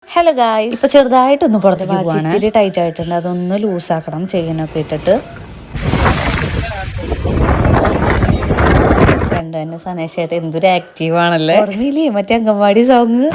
Hello guys, ഇപ്പൊ ചെറുതായിട്ടൊന്ന് പുറത്തേക്ക് പോവാണ്. ഇത്തിരി ടൈറ്റ് ആയിട്ടുണ്ട്, അതൊന്ന് ലൂസാക്കണം ചെയിനൊക്കെ ഇട്ടിട്ട്. കണ്ടു തന്നെ സനേഷായിട്ട് എന്തൊരു ആക്റ്റീവ് ആണല്ലേ. ഓർമ്മയില്ലേ മറ്റേ അംഗൻവാടി സോങ്?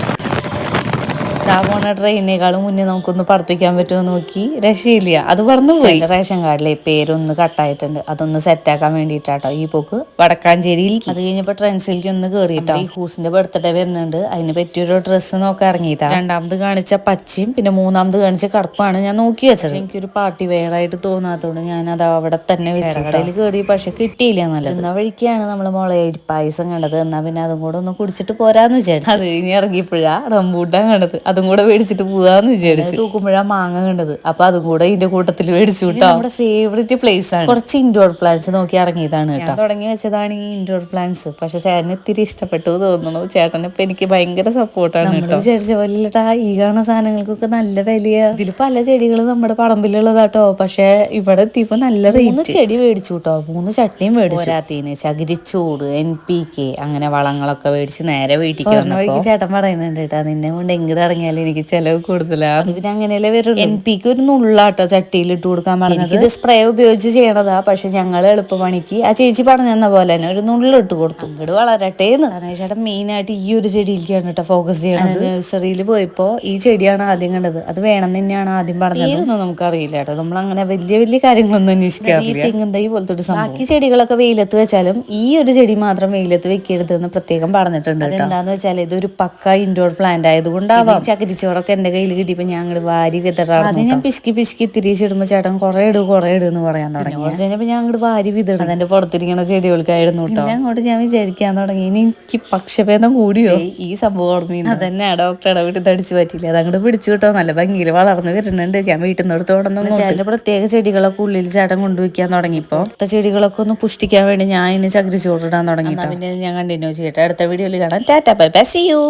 പോണ ട്രെയിനേക്കാളും മുന്നേ നമുക്കൊന്ന് പറപ്പിക്കാൻ പറ്റുമോ നോക്കി, രക്ഷയില്ല, അത് പറഞ്ഞു പോയി. റേഷൻ കാർഡിലെ പേരൊന്ന് കട്ടായിട്ടുണ്ട്, അതൊന്ന് സെറ്റാക്കാൻ വേണ്ടിയിട്ടാട്ടോ ഈ പോക്ക് വടക്കാഞ്ചേരിയിൽ. അത് കഴിഞ്ഞപ്പോൾ ട്രെൻസിലേക്ക് ഒന്ന് കയറിയിട്ടോ. ഈ ഹൂസിന്റെ ബർത്ത്ഡേ വരുന്നുണ്ട്, അതിന് പറ്റിയൊരു ഡ്രസ്സ് നോക്കാൻ ഇറങ്ങിയതാ. രണ്ടാമത് കാണിച്ച പച്ചയും പിന്നെ മൂന്നാമത് കാണിച്ച കറുപ്പാണ് ഞാൻ നോക്കി വെച്ചത്. എനിക്കൊരു പാർട്ടി വെയർ ആയിട്ട് തോന്നാത്തതുകൊണ്ട് ഞാൻ അത് അവിടെ തന്നെ വെച്ചു. കടയിൽ കയറി പക്ഷെ കിട്ടിയില്ല. നല്ലത് എന്നാ വഴിക്കാണ് നമ്മൾ മുളയരി പായസം കണ്ടത്. എന്നാ പിന്നെ അതും കൂടെ ഒന്ന് കുടിച്ചിട്ട് പോരാന്ന് വിചാരിച്ചു. അത് കഴിഞ്ഞ് ഇറങ്ങിയപ്പോഴാ റംബൂട്ടാൻ കണ്ടത്, അതും കൂടെ മേടിച്ചിട്ട് പോവാന്ന് വിചാരിച്ചു. തൂക്കുമ്പോഴാ മാങ്ങ കണ്ടത്, അപ്പൊ അതും കൂടെ ഇതിന്റെ കൂട്ടത്തിൽ മേടിച്ചു കേട്ടോ. നമ്മുടെ ഫേവറേറ്റ് പ്ലേസ് ആണ്. കുറച്ച് ഇൻഡോർ പ്ലാന്റ്സ് നോക്കി ഇറങ്ങിയതാണ് കേട്ടോ. തുടങ്ങി വെച്ചതാണ് ഈ ഇൻഡോർ പ്ലാന്റ്സ്. പക്ഷെ ചേട്ടന് ഇത്തിരി ഇഷ്ടപ്പെട്ടു തോന്നുന്നു. ചേട്ടന് ഇപ്പൊ എനിക്ക് ഭയങ്കര സപ്പോർട്ടാണ് കേട്ടോ. വിചാരിച്ച വല്ലട്ടാ ഈ കാണുന്ന സാധനങ്ങൾക്കൊക്കെ നല്ല വിലയാ. ഇതിൽ പല ചെടികളും നമ്മുടെ പറമ്പിലുള്ളതാട്ടോ. പക്ഷെ ഇവിടെ എത്തിയപ്പോ നല്ല റേറ്റ്. ചെടി മേടിച്ചു കേട്ടോ, 3 ചട്ടിയും മേടിച്ചു. പോരാത്തീന് ചകിരിച്ചൂട്, NPK അങ്ങനെ വളങ്ങളൊക്കെ മേടിച്ച് നേരെ വീട്ടിലേക്ക് വന്നപ്പോ ചേട്ടൻ പറയുന്നുണ്ട് കേട്ടോ, നിന്നെ കൊണ്ട് എങ്ങോട്ട് ഇറങ്ങിയാലും എനിക്ക് ചെലവ് കൂടുതലാണ്. പിന്നെ അങ്ങനെയല്ലേ വരും. NPK ഒരു നുള്ളാട്ടോ ചട്ടിയിൽ ഇട്ട് കൊടുക്കാൻ പറഞ്ഞത്. ഇത് സ്പ്രേ ഉപയോഗിച്ച് ചെയ്യണതാ. പക്ഷെ ഞങ്ങൾ എളുപ്പപണിക്ക് ആ ചേച്ചി പറഞ്ഞു തന്ന പോലെ തന്നെ ഒരു നുള്ളിട്ട് കൊടുത്തു. അങ്ങോട്ട് വളരട്ടെ എന്ന്. ചേട്ടൻ മെയിൻ ആയിട്ട് ഈ ഒരു ചെടിയിലേക്കാണ് കേട്ടോ ഫോക്കസ് ചെയ്യണത്. നഴ്സറിയിൽ പോയപ്പോ ഈ ചെടിയാണ് ആദ്യം കണ്ടത്. അത് വേണം തന്നെയാണ് ആദ്യം പറഞ്ഞത്. പേരൊന്നും നമുക്കറിയില്ല കേട്ടോ, നമ്മൾ അങ്ങനെ വലിയ വലിയ കാര്യങ്ങളൊന്നും അന്വേഷിക്കാറില്ല. തെങ്ങും തൈ പോലത്തെ ഒരു സംഭവം. ബാക്കി ചെടികളൊക്കെ വെയിലത്ത് വെച്ചാലും ഈ ഒരു ചെടി മാത്രം വെയിലത്ത് വെക്കരുത് എന്ന് പ്രത്യേകം പറഞ്ഞിട്ടുണ്ട്. എന്താന്ന് വെച്ചാൽ ഇതൊരു പക്ക ഇൻഡോർ പ്ലാന്റ് ആയതുകൊണ്ടാവാം. ചകിരിച്ചോറൊക്കെ എന്റെ കയ്യിൽ കിട്ടിയപ്പോ ഞാൻ അങ്ങോട്ട് വാരി വിതറാണ്. അത് ഞാൻ പിശുക്കി തിരിച്ചിടുമ്പോ ചേട്ടൻ കുറെ ഇട് എന്ന് പറയാൻ തുടങ്ങി. കുറച്ച് കഴിഞ്ഞപ്പോ ഞാൻ അങ്ങോട്ട് വാരി വിതറും. അതെന്റെ പുറത്തിരിക്കുന്ന ചെടികൾക്കായിരുന്നു കേട്ടോ. പിന്നെ അങ്ങോട്ട് ഞാൻ വിചാരിക്കാൻ തുടങ്ങി, ഇനി എനിക്ക് പക്ഷഭേദം കൂടിയോ ഈ സംഭവം ഓർമ്മ. അതന്നെ ഡോക്ടറുടെ വീട്ടിൽ തടിച്ചു പറ്റില്ല, അത് അങ്ങോട്ട് പിടിച്ചു കേട്ടോ. നല്ല ഭംഗിയിൽ വളർന്നു വരുന്നുണ്ട്. ഞാൻ വീട്ടിൽ നിന്ന് എടുത്തോടൊന്നും ചേട്ടന്റെ പ്രത്യേക ചെടികളൊക്കെ ഉള്ളിൽ ചേട്ടൻ കൊണ്ടുവയ്ക്കാൻ തുടങ്ങിയപ്പോ ചെടികളൊക്കെ ഒന്ന് പുഷ്ടിക്കാൻ വേണ്ടി ഞാൻ ഇനി ചകിരിച്ചോറിടാൻ തുടങ്ങി. പിന്നെ ഞാൻ കണ്ടിന്യൂ ചെയ്യട്ടെ. അടുത്ത വീഡിയോയിൽ കാണാം. Tata bye bye, see U.